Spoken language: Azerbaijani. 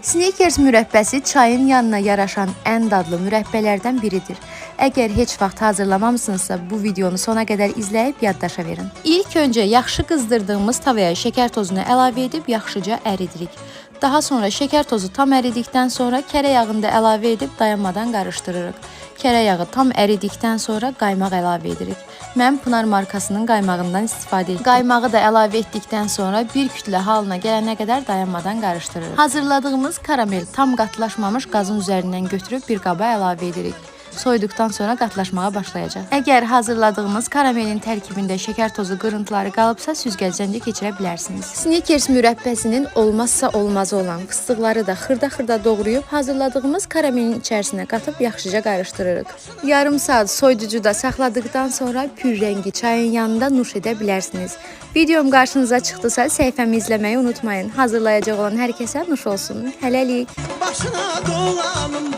Snickers mürəbbəsi çayın yanına yaraşan ən dadlı mürəbbələrdən biridir. Əgər heç vaxt hazırlamamısınızsa, bu videonu sona qədər izləyib yaddaşa verin. İlk öncə yaxşı qızdırdığımız tavaya şəkər tozunu əlavə edib yaxşıca əridirik. Daha sonra şəkər tozu tam əridikdən sonra kərə yağını da əlavə edib dayanmadan qarışdırırıq. Kərə yağı tam əridikdən sonra qaymaq əlavə edirik. Mən Pınar markasının qaymağından istifadə etdim. Qaymağı da əlavə etdikdən sonra bir kütlə halına gələnə qədər dayanmadan qarışdırırıq. Hazırladığımız karamel tam qatılaşmamış qazın üzərindən götürüb bir qaba əlavə edirik. Soyuduqdan sonra qatlaşmağa başlayacaq. Əgər hazırladığımız karamelin tərkibində şəkər tozu qırıntıları qalıbsa, süzgəcdən də keçirə bilərsiniz. Snickers mürəbbəsinin olmazsa olmazı olan fıstıqları da xırda-xırda doğrayıb hazırladığımız karamelin içərisinə qatıb yaxşıca qarışdırırıq. Yarım saat soyuducuda saxladıqdan sonra pür rəngi çayın yanında nuş edə bilərsiniz. Videom qarşınıza çıxdısa, səhifəmi izləməyi unutmayın. Hazırlayacaq olan hər kəsə nuş olsun. Hələlik. Başına dolanım.